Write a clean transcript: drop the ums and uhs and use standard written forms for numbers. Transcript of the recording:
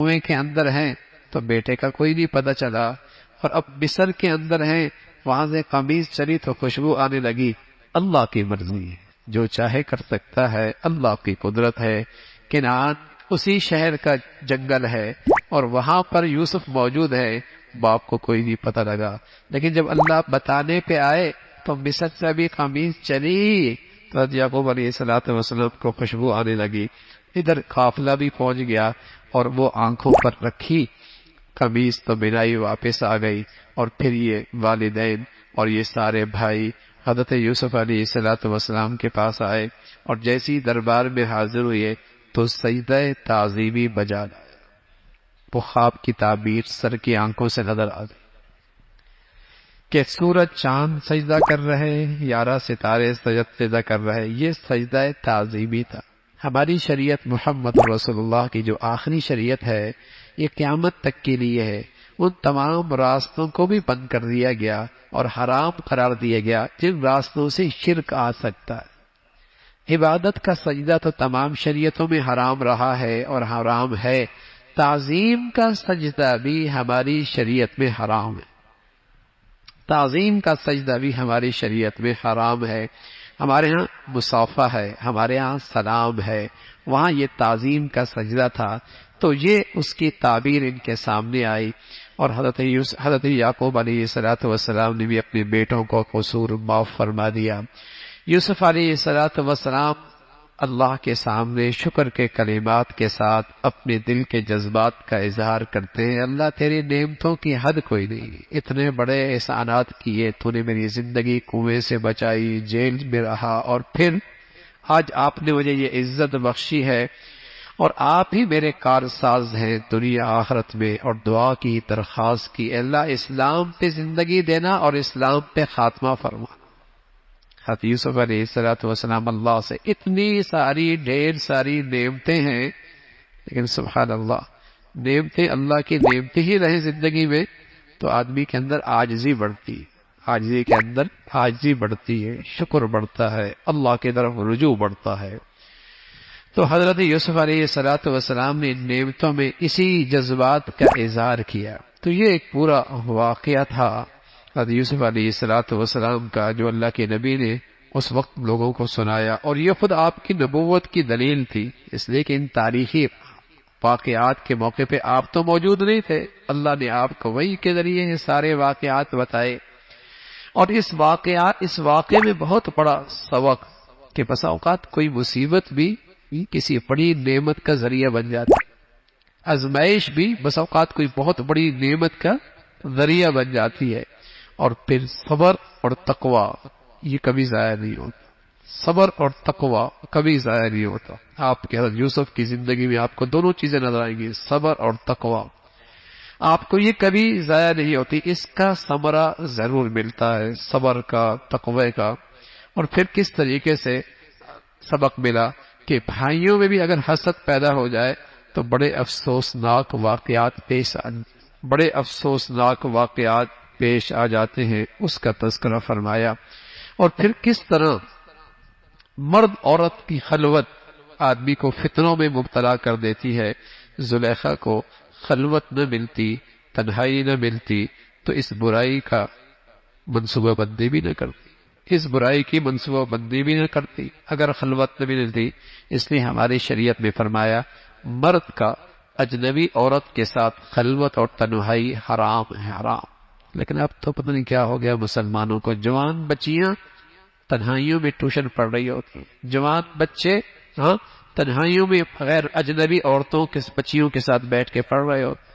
کنویں کے اندر ہیں تو بیٹے کا کوئی نہیں پتہ چلا، اور اب مصر کے اندر ہیں، وہاں سے قمیض چلی تو خوشبو آنے لگی۔ اللہ کی مرضی ہے، جو چاہے کر سکتا ہے، اللہ کی قدرت ہے۔ کنعان اسی شہر کا جنگل ہے اور وہاں پر یوسف موجود ہے، باپ کو کوئی نہیں پتہ لگا، لیکن جب اللہ بتانے پہ آئے تو مصر سے بھی قمیض چلی تو حضرت یعقوب علیہ السلام کو خوشبو آنے لگی۔ ادھر قافلہ بھی پہنچ گیا اور وہ آنکھوں پر رکھی قمیض تو بنائی واپس آ گئی، اور پھر یہ والدین اور یہ سارے بھائی حضرت یوسف علیہ السلام کے پاس آئے، اور جیسی دربار میں حاضر ہوئے تو سجدہ تعظیمی بجا لایا۔ وہ خواب کی تعبیر سر کی آنکھوں سے نظر آ گئی کہ سورج چاند سجدہ کر رہے، 11 ستارے سجدہ کر رہے، یہ سجدہ تعظیمی تھا۔ ہماری شریعت محمد رسول اللہ کی جو آخری شریعت ہے، یہ قیامت تک کے لیے ہے۔ ان تمام راستوں کو بھی بند کر دیا گیا اور حرام قرار دیا گیا جن راستوں سے شرک آ سکتا ہے۔ عبادت کا سجدہ تو تمام شریعتوں میں حرام رہا ہے اور حرام ہے، تعظیم کا سجدہ بھی ہماری شریعت میں حرام ہے۔ تعظیم کا سجدہ بھی ہماری شریعت میں حرام ہے۔ ہمارے ہاں مصافحہ ہے، ہمارے ہاں سلام ہے، وہاں یہ تعظیم کا سجدہ تھا، تو یہ اس کی تعبیر ان کے سامنے آئی، اور حضرت یعقوب علیہ السلام نے بھی اپنے بیٹوں کو قصور معاف فرما دیا۔ یوسف علیہ السلام اللہ کے سامنے شکر کے کلمات کے ساتھ اپنے دل کے جذبات کا اظہار کرتے ہیں۔ اللہ تیری نعمتوں کی حد کوئی نہیں، اتنے بڑے احسانات کیے، تو نے میری زندگی کنویں سے بچائی، جیل میں رہا، اور پھر آج آپ نے مجھے یہ عزت بخشی ہے، اور آپ ہی میرے کارساز ہیں دنیا آخرت میں، اور دعا کی درخواست کی، اللہ اسلام پہ زندگی دینا اور اسلام پہ خاتمہ فرمانا۔ حضرت یوسف علیہ السلام اللہ سے اتنی ساری ڈھیر ساری نعمتیں ہیں، لیکن سبحان اللہ، نعمتیں اللہ کی نعمتیں ہی رہیں زندگی میں تو آدمی کے اندر عاجزی بڑھتی ہے، عاجزی کے اندر عاجزی بڑھتی ہے، شکر بڑھتا ہے، اللہ کی طرف رجوع بڑھتا ہے۔ تو حضرت یوسف علیہ السلام نے ان نعمتوں میں اسی جذبات کا اظہار کیا۔ تو یہ ایک پورا واقعہ تھا حضرت یوسف علیہ السلام کا، جو اللہ کے نبی نے اس وقت لوگوں کو سنایا، اور یہ خود آپ کی نبوت کی دلیل تھی، اس لیے کہ ان تاریخی واقعات کے موقع پہ آپ تو موجود نہیں تھے، اللہ نے آپ کو وحی کے ذریعے یہ سارے واقعات بتائے۔ اور اس واقعے میں بہت بڑا سبق کہ بسا اوقات کوئی مصیبت بھی کسی بڑی نعمت کا ذریعہ بن جاتی، آزمائش بھی بسا اوقات کوئی بہت بڑی نعمت کا ذریعہ بن جاتی ہے، اور پھر صبر اور تقوی یہ کبھی ضائع نہیں ہوتا، صبر اور تقوی کبھی ضائع نہیں ہوتا۔ آپ کے حضرت یوسف کی زندگی میں آپ کو دونوں چیزیں نظر آئیں گی، صبر اور تقوی، آپ کو یہ کبھی ضائع نہیں ہوتی، اس کا ثمرہ ضرور ملتا ہے، صبر کا، تقوی کا۔ اور پھر کس طریقے سے سبق ملا کہ بھائیوں میں بھی اگر حسد پیدا ہو جائے تو بڑے افسوسناک واقعات پیش آ جاتے ہیں، اس کا تذکرہ فرمایا۔ اور پھر کس طرح مرد عورت کی خلوت آدمی کو فتنوں میں مبتلا کر دیتی ہے۔ زلیخا کو خلوت نہ ملتی، تنہائی نہ ملتی تو اس برائی کا منصوبہ بندی بھی نہ کرتی، اس برائی کی منصوبہ بندی بھی نہ کرتی اگر خلوت نہ ملتی۔ اس لیے ہماری شریعت میں فرمایا مرد کا اجنبی عورت کے ساتھ خلوت اور تنہائی حرام ہے، حرام۔ لیکن اب تو پتہ نہیں کیا ہو گیا مسلمانوں کو، جوان بچیاں تنہائیوں میں ٹیوشن پڑھ رہی ہوتی، جوان بچے تنہائیوں میں غیر اجنبی عورتوں کے بچیوں کے ساتھ بیٹھ کے پڑھ رہے ہوتے۔